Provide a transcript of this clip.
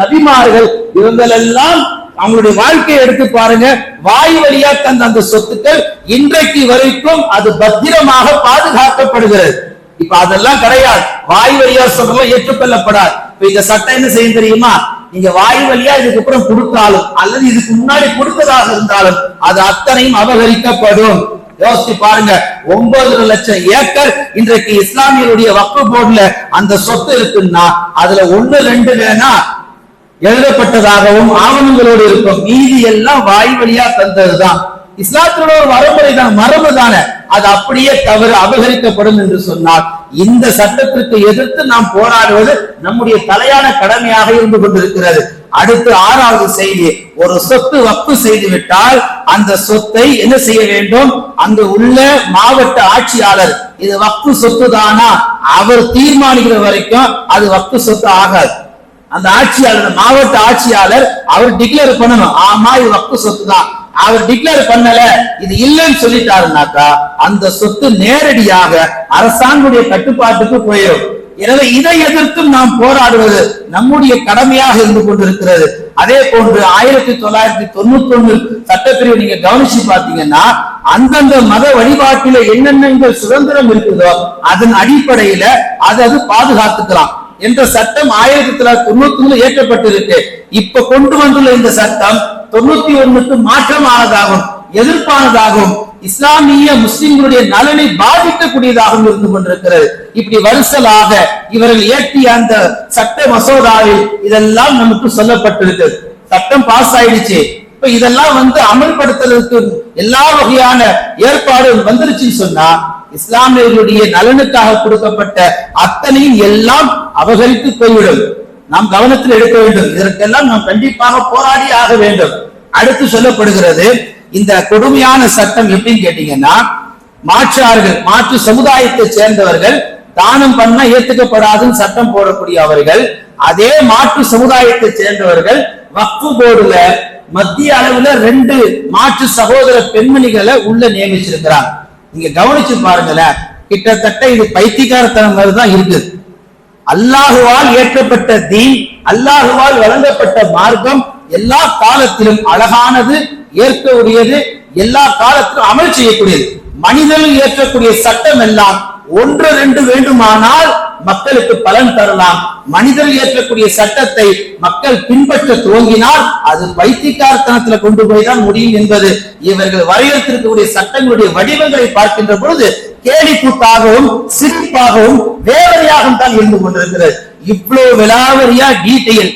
நபிமார்கள் இவங்களெல்லாம் அவங்களுடைய வாழ்க்கையை எடுத்து பாருங்க. வாய் வழியா தந்த அந்த சொத்துக்கள் இன்றைக்கு வரைக்கும் அது பத்திரமாக பாதுகாக்கப்படுகிறது. இப்ப அதெல்லாம் கிடையாது. வாய் வழியா சொல்றதும் ஏற்றுக்கொள்ளப்படாது. இப்ப இந்த சட்டம் என்ன செய்யும் தெரியுமா? நீங்க வாய் வழியா இதுக்கு அப்புறம் கொடுத்தாலும் அல்லது இதுக்கு முன்னாடி கொடுத்ததாக இருந்தாலும் அது அத்தனையும் அபகரிக்கப்படும். யோசிச்சு பாருங்க, 9 லட்சம் ஏக்கர் இன்றைக்கு இஸ்லாமியருடைய வக்ஃப் போர்டுல அந்த சொத்து இருக்குன்னா அதுல 1-2 வேணா எழுதப்பட்டதாகவும் ஆவணங்களோடு இருக்கும். மீதி எல்லாம் வாய் வழியா தந்ததுதான். இஸ்லாத்தினோட ஒரு வரமுறை தான், மரபு தானே, அது அப்படியே தவறு அபகரிக்கப்படும் என்று சொன்னால் இந்த சட்டத்திற்கு எதிர்த்து நாம் போராடுவது நம்முடைய தலையான கடமையாக இருந்து கொண்டிருக்கிறது. அடுத்து 6வது செய்தி, ஒரு சொத்து வக்ஃப் செய்து விட்டால் அந்த சொத்தை என்ன செய்ய வேண்டும்? அங்கு உள்ள மாவட்ட ஆட்சியாளர் இது வக்ஃப் சொத்து தானா அவர் தீர்மானிக்கிற வரைக்கும் அது வக்ஃப் சொத்து ஆகாது. அந்த ஆட்சியாளர், மாவட்ட ஆட்சியாளர் அவர் டிக்ளேர் பண்ணணும், ஆமா இது வக்ஃப் சொத்து தான். அவர் டிக்ளேர் பண்ணல, இது இல்லைன்னு சொல்லிட்டாருனாக்கா அந்த சொத்து நேரடியாக அரசாங்குடைய கட்டுப்பாட்டுக்கு போயிடும். எனவே இதை எதிர்த்தும் நாம் போராடுவது நம்முடைய கடமையாக இருந்து கொண்டிருக்கிறது. அதே போன்று 1991 சட்டப்பிரிவு நீங்க கவனிச்சு பாத்தீங்கன்னா அந்தந்த மத வழிபாட்டில என்னென்ன சுதந்திரம் இருக்குதோ அதன் அடிப்படையில அது பாதுகாத்துக்கலாம் என்ற சட்டம் 1991 ஏற்றப்பட்டிருக்கு. இப்ப கொண்டு வந்துள்ள இந்த சட்டம் 91க்கு மாற்றமானதாகும், எதிர்ப்பானதாகும், இஸ்லாமிய முஸ்லிம்களுடைய நலனை பாதிக்கக்கூடியதாகவும் இருந்து கொண்டிருக்கிறது. இப்படி வருசலாக இவர்கள் இயற்றிய அந்த சட்ட மசோதாவில் இதெல்லாம் நமக்கு சொல்லப்பட்டிருக்கு. சட்டம் பாஸ் ஆயிடுச்சு. இப்ப இதெல்லாம் அமல்படுத்துறதுக்கு எல்லா வகையான ஏற்பாடு வந்துருச்சுன்னு சொன்னா இஸ்லாமியர்களுடைய நலனுக்காக கொடுக்கப்பட்ட அத்தனையும் எல்லாம் அபகரித்து போய்விடும். நாம் கவனத்தில் எடுக்க வேண்டும். இதற்கெல்லாம் நாம் கண்டிப்பாக போராடி ஆக வேண்டும். அடுத்து சொல்லப்படுகிறது இந்த கொடுமையான சட்டம் எப்படின்னு கேட்டீங்கன்னா, மாற்று சமுதாயத்தை சேர்ந்தவர்கள் தானம் பண்ண ஏற்றுக்கப்படாதுன்னு சட்டம் போடக்கூடிய அவர்கள், அதே மாற்று சமுதாயத்தை சேர்ந்தவர்கள் வக்ஃப் போர்டுல மத்திய அளவுல 2 மாற்று சகோதர பெண்மணிகளை உள்ள நியமிச்சிருக்கிறாங்க. நீங்க கவனிச்சு பாருங்களேன், கிட்டத்தட்ட இது பைத்தியக்காரத்தனம் மாதிரிதான் இருக்குது. அல்லாஹுவால் ஏற்றப்பட்ட தீன், அல்லாஹுவால் வழங்கப்பட்ட மார்க்கம் எல்லா காலத்திலும் அழகானது, ஏற்க உரியது, எல்லா காலத்திலும் அமல் செய்யக்கூடியது. மனிதர்கள் ஏற்றக்கூடிய சட்டம் எல்லாம் 1-2 வேண்டுமானால் மக்களுக்கு பலன் தரலாம். மனிதர்கள் ஏற்றக்கூடிய சட்டத்தை மக்கள் பின்பற்ற துவங்கினால் அது பைத்தியக்காரத்தனத்துல கொண்டு போய் தான் முடியும் என்பது இவர்கள் வரையறுத்திருக்கக்கூடிய சட்டங்களுடைய வடிவங்களை பார்க்கின்ற பொழுது கேலி கூத்தாகவும் சிரிப்பாகவும் வேதனையாகவும் தான் இருந்து கொண்டிருக்கிறது. இவ்வளவு விலாவரியா டீட்டெயில்